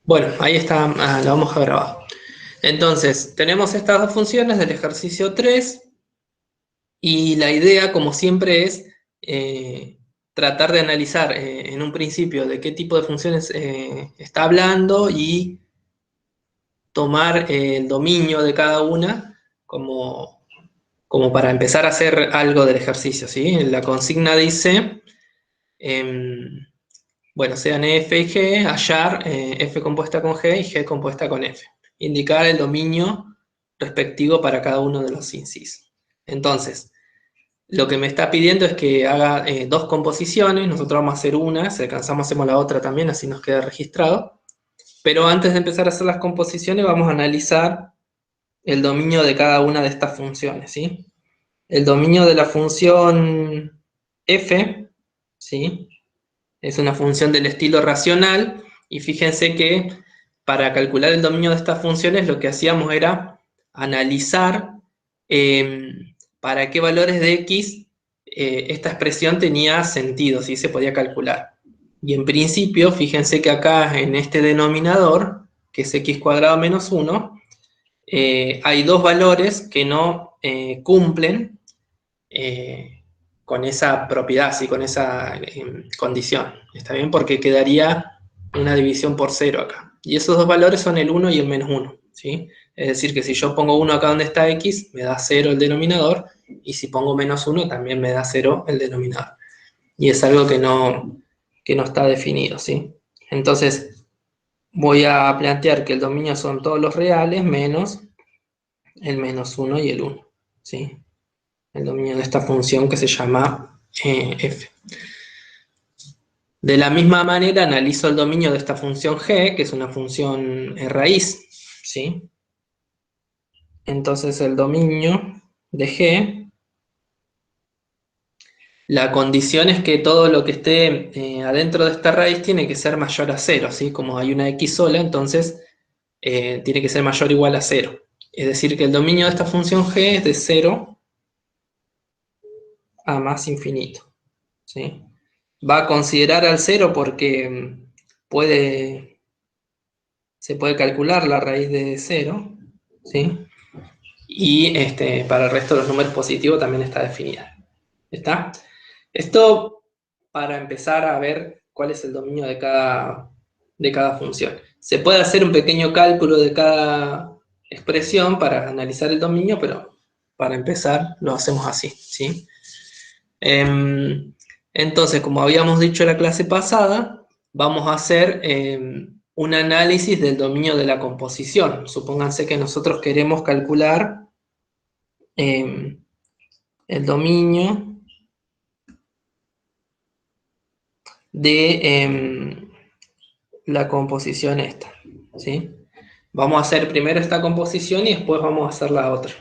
Bueno, ahí está, lo vamos a grabar. Entonces, tenemos estas dos funciones del ejercicio 3 y la idea, como siempre, es tratar de analizar en un principio de qué tipo de funciones está hablando y tomar el dominio de cada una como para empezar a hacer algo del ejercicio, ¿sí? La consigna dice, em, bueno, sean f y g, hallar f compuesta con g y g compuesta con f. Indicar el dominio respectivo para cada uno de los incisos. Entonces, lo que me está pidiendo es que haga dos composiciones, nosotros vamos a hacer una, si alcanzamos hacemos la otra también, así nos queda registrado. Pero antes de empezar a hacer las composiciones vamos a analizar el dominio de cada una de estas funciones, ¿sí? El dominio de la función f, ¿sí? Es una función del estilo racional y fíjense que para calcular el dominio de estas funciones lo que hacíamos era analizar para qué valores de x esta expresión tenía sentido, si se podía calcular. Y en principio, fíjense que acá en este denominador, que es x cuadrado menos 1, hay dos valores que no cumplen con esa propiedad, ¿sí? Con esa condición. ¿Está bien? Porque quedaría una división por cero acá. Y esos dos valores son el 1 y el menos 1. ¿Sí? Es decir, que si yo pongo 1 acá donde está x, me da 0 el denominador, y si pongo menos 1 también me da 0 el denominador. Y es algo que no está definido. ¿Sí? Entonces, voy a plantear que el dominio son todos los reales menos el menos 1 y el 1. ¿Sí? El dominio de esta función que se llama f. De la misma manera analizo el dominio de esta función g, que es una función raíz, ¿sí? Entonces el dominio de g, la condición es que todo lo que esté adentro de esta raíz tiene que ser mayor a 0, ¿sí? Como hay una x sola, entonces tiene que ser mayor o igual a 0. Es decir, que el dominio de esta función g es de 0 a más infinito, ¿sí? Va a considerar al 0 porque se puede calcular la raíz de 0, ¿sí? Y para el resto de los números positivos también está definida. ¿Está? Esto para empezar a ver cuál es el dominio de cada función. Se puede hacer un pequeño cálculo de cada expresión para analizar el dominio, pero para empezar lo hacemos así, ¿sí? Entonces, como habíamos dicho en la clase pasada, vamos a hacer un análisis del dominio de la composición. Supónganse que nosotros queremos calcular el dominio de la composición esta, ¿sí? Vamos a hacer primero esta composición y después vamos a hacer la otra.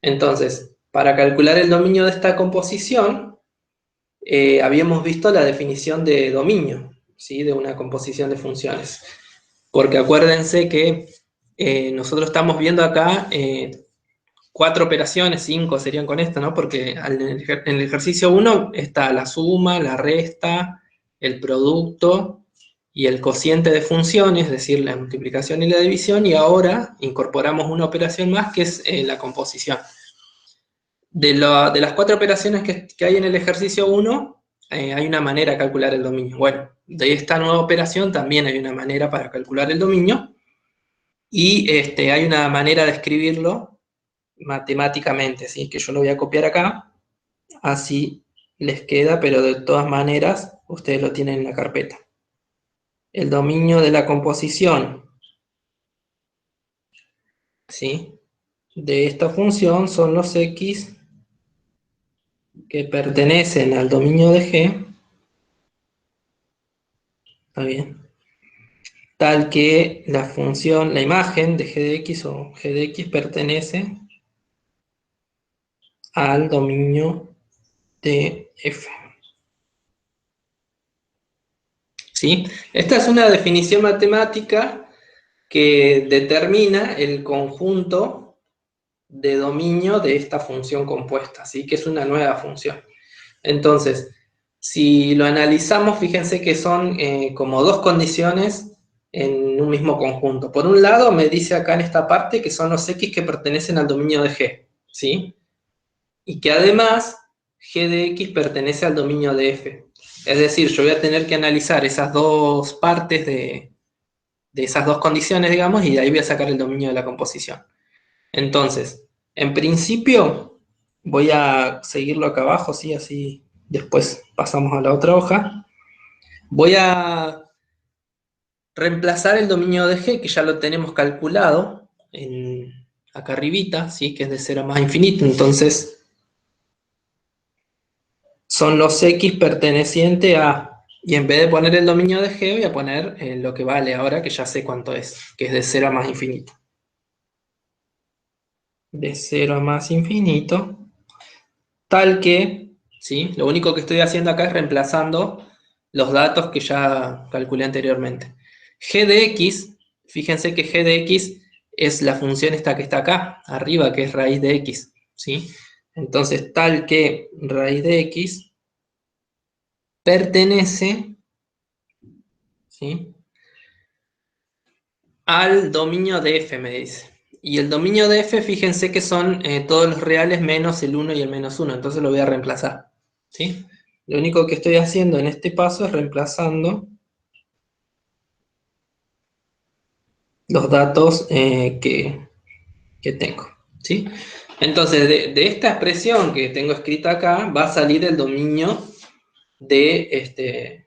Entonces, para calcular el dominio de esta composición, habíamos visto la definición de dominio, ¿sí? De una composición de funciones. Porque acuérdense que nosotros estamos viendo acá 4 operaciones, 5 serían con esto, ¿no? Porque en el ejercicio 1 está la suma, la resta, el producto y el cociente de funciones, es decir, la multiplicación y la división, y ahora incorporamos una operación más que es la composición. De las 4 operaciones que hay en el ejercicio 1, hay una manera de calcular el dominio. Bueno, de esta nueva operación también hay una manera para calcular el dominio, y hay una manera de escribirlo matemáticamente, ¿sí? Que yo lo voy a copiar acá, así les queda, pero de todas maneras ustedes lo tienen en la carpeta. El dominio de la composición, ¿sí? De esta función son los x que pertenecen al dominio de g, ¿está bien? Tal que la función, la imagen de g de x o g de x pertenece al dominio de f. ¿Sí? Esta es una definición matemática que determina el conjunto de dominio de esta función compuesta, ¿sí? Que es una nueva función. Entonces, Si lo analizamos, fíjense que son como dos condiciones en un mismo conjunto. Por un lado, me dice acá en esta parte que son los X que pertenecen al dominio de G, ¿sí? Y que además G de X pertenece al dominio de F. Es decir, yo voy a tener que analizar esas dos partes de esas dos condiciones, digamos, y de ahí voy a sacar el dominio de la composición. Entonces, en principio, voy a seguirlo acá abajo, ¿sí? Así después pasamos a la otra hoja. Voy a reemplazar el dominio de G, que ya lo tenemos calculado acá arribita, ¿sí? Que es de 0 a más infinito. Entonces, son los X pertenecientes a... Y en vez de poner el dominio de G, voy a poner lo que vale ahora, que ya sé cuánto es, que es de 0 a más infinito. De 0 a más infinito, tal que, ¿sí? Lo único que estoy haciendo acá es reemplazando los datos que ya calculé anteriormente. G de X, fíjense que G de X es la función esta que está acá, arriba, que es raíz de X, ¿sí? Entonces, tal que raíz de X pertenece, ¿sí?, al dominio de F, me dice. Y el dominio de F, fíjense que son todos los reales menos el 1 y el menos 1, entonces lo voy a reemplazar, ¿sí? Lo único que estoy haciendo en este paso es reemplazando los datos que tengo, ¿sí? Entonces, de esta expresión que tengo escrita acá, va a salir el dominio de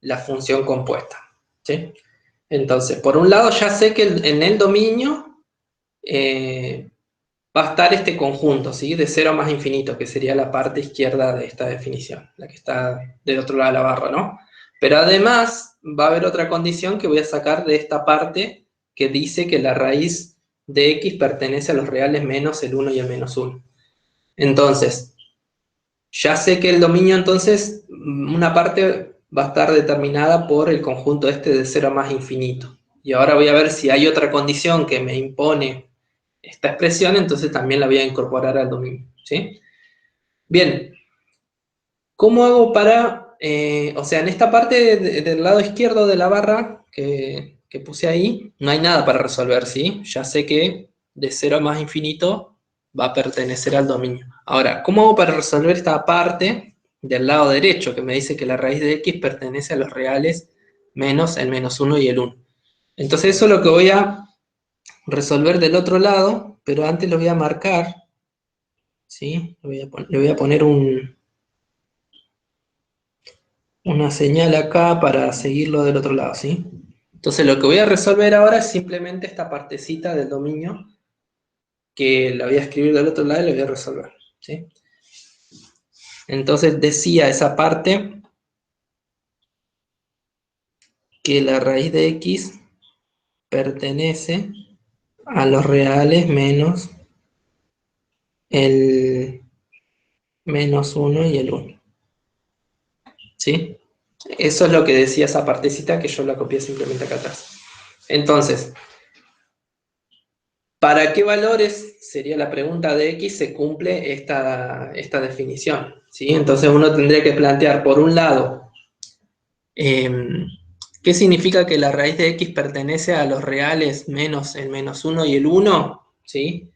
la función compuesta, ¿sí? Entonces, por un lado ya sé que en el dominio va a estar este conjunto, ¿sí? De 0 a más infinito, que sería la parte izquierda de esta definición, la que está del otro lado de la barra, ¿no? Pero además va a haber otra condición que voy a sacar de esta parte que dice que la raíz de X pertenece a los reales menos el 1 y el menos 1. Entonces, ya sé que el dominio, entonces, una parte va a estar determinada por el conjunto este de 0 a más infinito. Y ahora voy a ver si hay otra condición que me impone esta expresión, entonces también la voy a incorporar al dominio, ¿sí? Bien, ¿cómo hago para, o sea, en esta parte del lado izquierdo de la barra que puse ahí, no hay nada para resolver, ¿sí? Ya sé que de 0 a más infinito va a pertenecer al dominio. Ahora, ¿cómo hago para resolver esta parte del lado derecho que me dice que la raíz de X pertenece a los reales menos el menos 1 y el 1? Entonces eso es lo que voy a resolver del otro lado, pero antes lo voy a marcar, ¿sí? Le voy a poner una señal acá para seguirlo del otro lado, ¿sí? Entonces lo que voy a resolver ahora es simplemente esta partecita del dominio que la voy a escribir del otro lado y la voy a resolver, ¿sí? Entonces decía esa parte que la raíz de X pertenece a los reales menos el menos 1 y el 1, ¿sí? Eso es lo que decía esa partecita que yo la copié simplemente acá atrás. Entonces, ¿para qué valores, sería la pregunta de X, se cumple esta definición? ¿Sí? Entonces uno tendría que plantear, por un lado, ¿qué significa que la raíz de X pertenece a los reales menos el menos 1 y el 1? ¿Sí?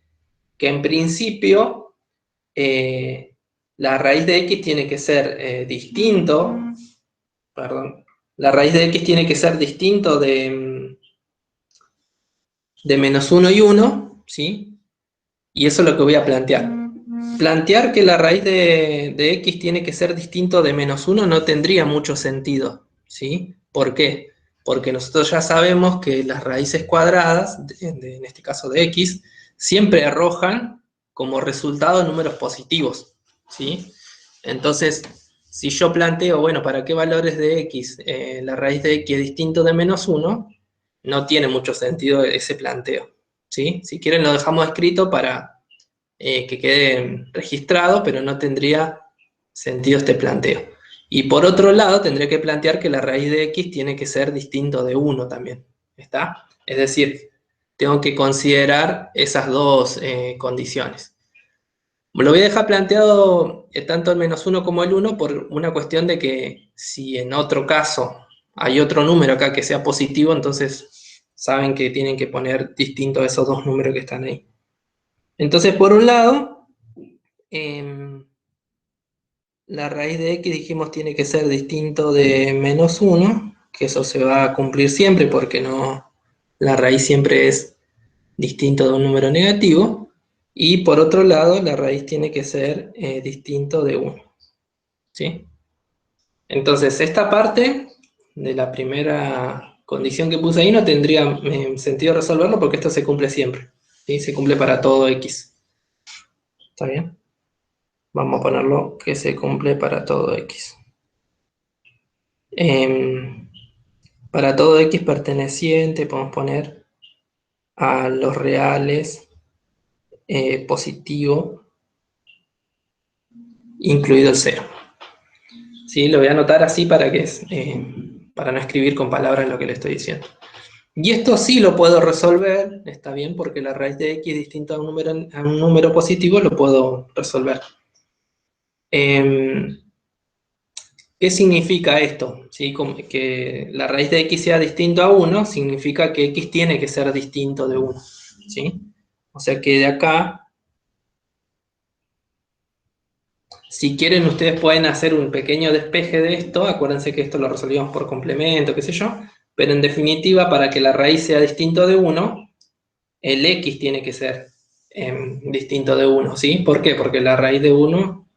Que en principio la raíz de X tiene que ser distinto, perdón, la raíz de X tiene que ser distinto de menos 1 y 1, ¿sí? Y eso es lo que voy a plantear. Plantear que la raíz de X tiene que ser distinto de menos 1 no tendría mucho sentido, ¿sí? ¿Por qué? Porque nosotros ya sabemos que las raíces cuadradas, en este caso de X, siempre arrojan como resultado números positivos, ¿sí? Entonces, si yo planteo, bueno, ¿para qué valores de X la raíz de X es distinto de menos 1? No tiene mucho sentido ese planteo, ¿sí? Si quieren lo dejamos escrito para que quede registrado, pero no tendría sentido este planteo. Y por otro lado, tendría que plantear que la raíz de X tiene que ser distinto de 1 también, ¿está? Es decir, tengo que considerar esas dos condiciones. Lo voy a dejar planteado tanto el -1 como el 1 por una cuestión de que si en otro caso hay otro número acá que sea positivo, entonces saben que tienen que poner distinto a esos dos números que están ahí. Entonces, por un lado, la raíz de x dijimos tiene que ser distinto de -1, que eso se va a cumplir siempre porque no, la raíz siempre es distinto de un número negativo. Y por otro lado, la raíz tiene que ser distinto de 1. ¿Sí? Entonces, esta parte de la primera condición que puse ahí no tendría sentido resolverlo porque esto se cumple siempre. ¿Sí? Se cumple para todo x. ¿Está bien? Vamos a ponerlo que se cumple para todo x. Para todo x perteneciente podemos poner a los reales positivo, incluido el 0. ¿Sí? Lo voy a anotar así para no escribir con palabras lo que le estoy diciendo. Y esto sí lo puedo resolver, está bien, porque la raíz de x distinto a un número positivo lo puedo resolver. ¿Qué significa esto? ¿Sí? Como que la raíz de x sea distinto a 1 significa que x tiene que ser distinto de 1. ¿Sí? O sea que de acá, si quieren ustedes pueden hacer un pequeño despeje de esto, acuérdense que esto lo resolvimos por complemento, qué sé yo, pero en definitiva para que la raíz sea distinto de 1, el x tiene que ser distinto de 1, ¿sí? ¿Por qué? Porque la raíz de 1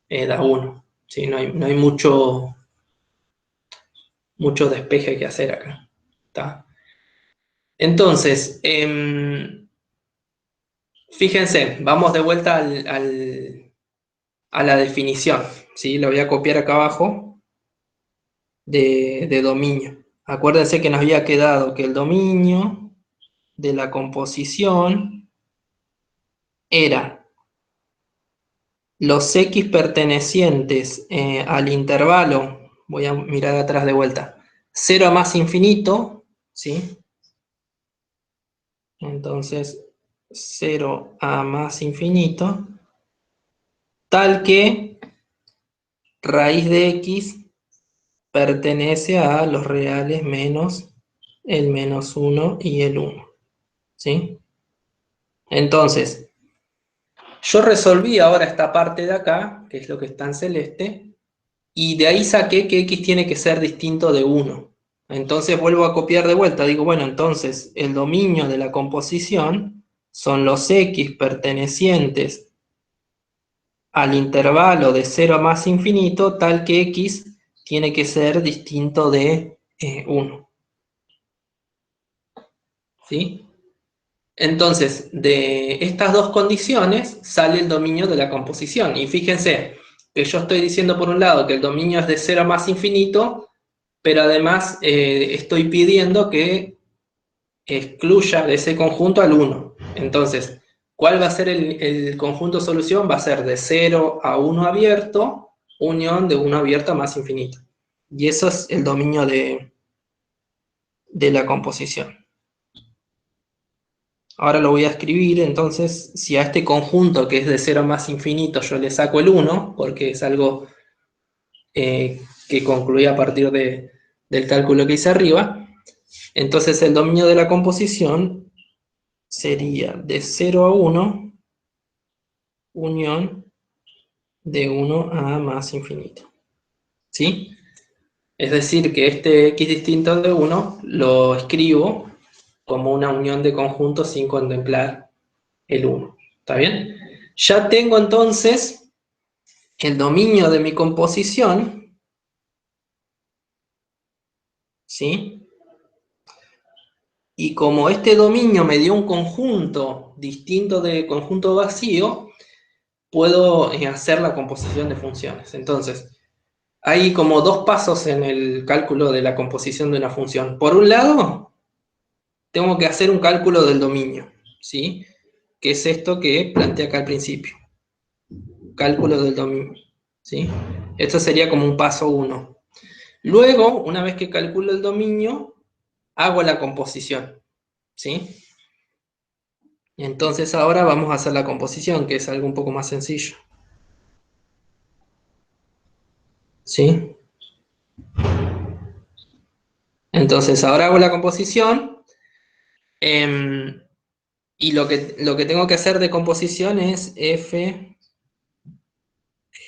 da 1, ¿sí? No hay mucho despeje que hacer acá. ¿Está? Entonces, fíjense, vamos de vuelta a la definición, ¿sí? Lo voy a copiar acá abajo de dominio. Acuérdense que nos había quedado que el dominio de la composición era los x pertenecientes al intervalo, voy a mirar atrás de vuelta, 0 a más infinito, ¿sí? Entonces, 0 a más infinito, tal que raíz de x pertenece a los reales menos el -1 y el 1, ¿sí? Entonces, yo resolví ahora esta parte de acá, que es lo que está en celeste, y de ahí saqué que x tiene que ser distinto de 1. Entonces vuelvo a copiar de vuelta, digo, bueno, entonces el dominio de la composición son los x pertenecientes al intervalo de 0 a más infinito, tal que x tiene que ser distinto de 1. ¿Sí? Entonces, de estas dos condiciones sale el dominio de la composición. Y fíjense que yo estoy diciendo por un lado que el dominio es de 0 a más infinito, pero además estoy pidiendo que excluya de ese conjunto al 1. Entonces, ¿cuál va a ser el conjunto solución? Va a ser de 0 a 1 abierto, unión de 1 abierto a más infinito. Y eso es el dominio de la composición. Ahora lo voy a escribir, entonces, si a este conjunto que es de 0 a más infinito yo le saco el 1, porque es algo que concluí a partir del cálculo que hice arriba, entonces el dominio de la composición sería de 0 a 1, unión de 1 a más infinito. ¿Sí? Es decir, que este x distinto de 1 lo escribo como una unión de conjuntos sin contemplar el 1. ¿Está bien? Ya tengo entonces el dominio de mi composición, ¿sí? Y como este dominio me dio un conjunto distinto de conjunto vacío, puedo hacer la composición de funciones. Entonces, hay como dos pasos en el cálculo de la composición de una función. Por un lado, tengo que hacer un cálculo del dominio, ¿sí? Que es esto que planteé acá al principio. Cálculo del dominio, ¿sí? Esto sería como un paso 1. Luego, una vez que calculo el dominio, hago la composición, ¿sí? Entonces ahora vamos a hacer la composición, que es algo un poco más sencillo. ¿Sí? Entonces ahora hago la composición. em, y lo que tengo que hacer de composición es f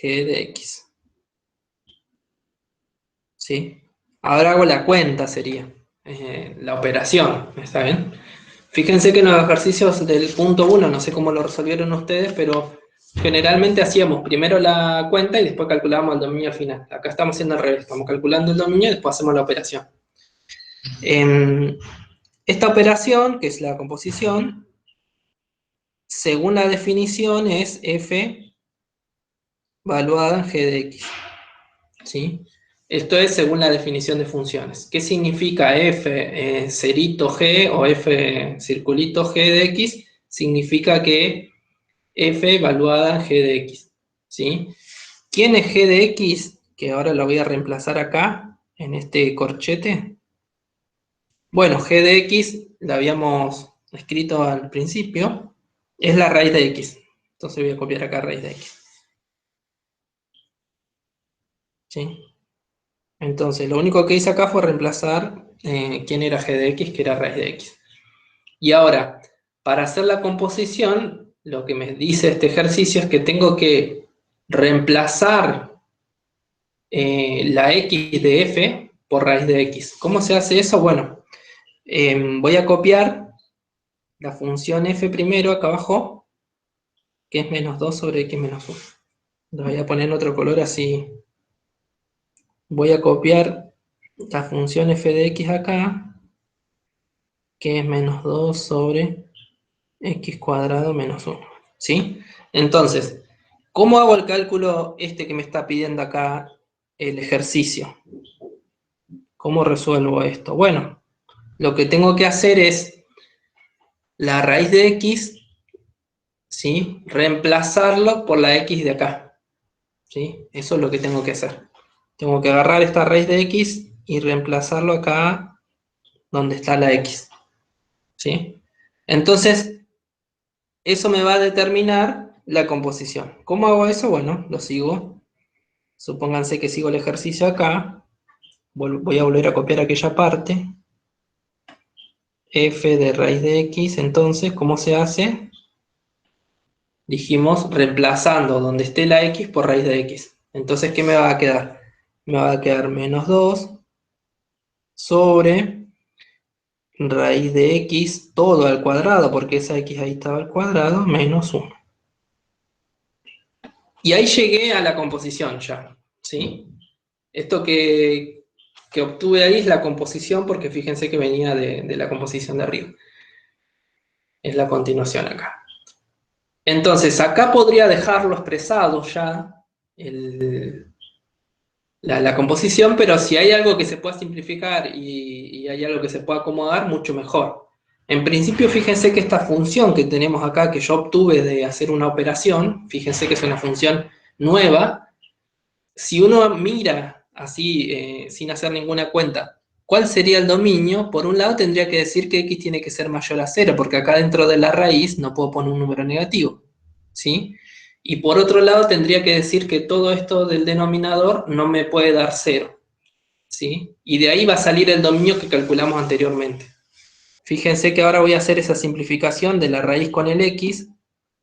g de x. ¿Sí? Ahora hago la cuenta, sería. La operación, ¿está bien? Fíjense que en los ejercicios del punto 1, no sé cómo lo resolvieron ustedes, pero generalmente hacíamos primero la cuenta y después calculábamos el dominio final. Acá estamos haciendo al revés, estamos calculando el dominio y después hacemos la operación. Esta operación, que es la composición, según la definición es f valuada en g de x. ¿Sí? Esto es según la definición de funciones. ¿Qué significa f cerito g o f circulito g de x? Significa que f evaluada en g de x. ¿Sí? ¿Quién es g de x? Que ahora lo voy a reemplazar acá, en este corchete. Bueno, g de x, la habíamos escrito al principio, es la raíz de x. Entonces voy a copiar acá raíz de x. ¿Sí? Entonces, lo único que hice acá fue reemplazar quién era g de x, que era raíz de x. Y ahora, para hacer la composición, lo que me dice este ejercicio es que tengo que reemplazar la x de f por raíz de x. ¿Cómo se hace eso? Bueno, voy a copiar la función f primero acá abajo, que es menos 2 sobre x menos 1. Lo voy a poner en otro color así. Voy a copiar la función f de x acá, que es menos 2 sobre x cuadrado menos 1. ¿Sí? Entonces, ¿cómo hago el cálculo este que me está pidiendo acá el ejercicio? ¿Cómo resuelvo esto? Bueno, lo que tengo que hacer es la raíz de x, ¿sí? Reemplazarlo por la x de acá. ¿Sí? Eso es lo que tengo que hacer. Tengo que agarrar esta raíz de x y reemplazarlo acá donde está la x. ¿Sí? Entonces, eso me va a determinar la composición. ¿Cómo hago eso? Bueno, lo sigo. Supónganse que sigo el ejercicio acá. Voy a volver a copiar aquella parte. F de raíz de x, entonces, ¿cómo se hace? Dijimos reemplazando donde esté la x por raíz de x. Entonces, ¿qué me va a quedar? Me va a quedar menos 2 sobre raíz de x todo al cuadrado, porque esa x ahí estaba al cuadrado, menos 1. Y ahí llegué a la composición ya, ¿sí? Esto que obtuve ahí es la composición, porque fíjense que venía de la composición de arriba. Es la continuación acá. Entonces, acá podría dejarlo expresado ya, la composición, pero si hay algo que se pueda simplificar y hay algo que se pueda acomodar, mucho mejor. En principio, fíjense que esta función que tenemos acá, que yo obtuve de hacer una operación, fíjense que es una función nueva. Si uno mira así, sin hacer ninguna cuenta, ¿cuál sería el dominio? Por un lado tendría que decir que x tiene que ser mayor a 0, porque acá dentro de la raíz no puedo poner un número negativo, ¿sí? Y por otro lado tendría que decir que todo esto del denominador no me puede dar 0, ¿sí? Y de ahí va a salir el dominio que calculamos anteriormente. Fíjense que ahora voy a hacer esa simplificación de la raíz con el x,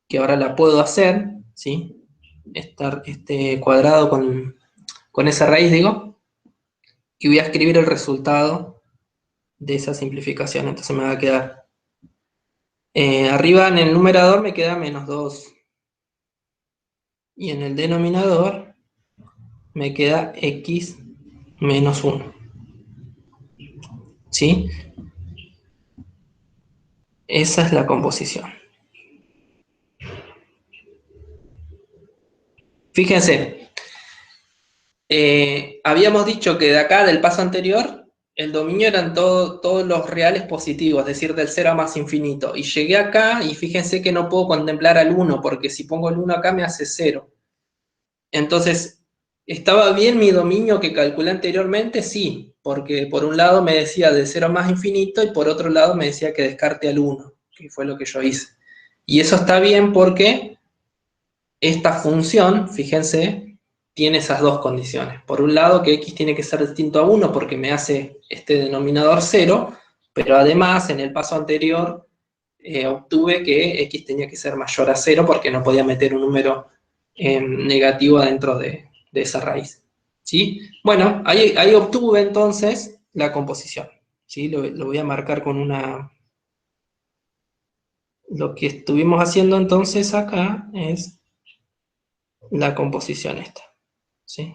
que ahora la puedo hacer, ¿sí? Este cuadrado con esa raíz, digo, y voy a escribir el resultado de esa simplificación. Entonces me va a quedar, arriba en el numerador me queda menos 2, y en el denominador me queda x menos 1. ¿Sí? Esa es la composición. Fíjense, habíamos dicho que de acá, del paso anterior, el dominio eran todos los reales positivos, es decir, del 0 a más infinito. Y llegué acá y fíjense que no puedo contemplar al 1, porque si pongo el 1 acá me hace 0. Entonces, ¿estaba bien mi dominio que calculé anteriormente? Sí, porque por un lado me decía de 0 a más infinito y por otro lado me decía que descarte al 1, que fue lo que yo hice. Y eso está bien porque esta función, fíjense, tiene esas dos condiciones. Por un lado, que x tiene que ser distinto a 1 porque me hace este denominador 0, pero además, en el paso anterior, obtuve que x tenía que ser mayor a 0 porque no podía meter un número negativo dentro de esa raíz. ¿Sí? Bueno, ahí obtuve entonces la composición. ¿Sí? Lo voy a marcar con una... Lo que estuvimos haciendo entonces acá es la composición esta. ¿Sí?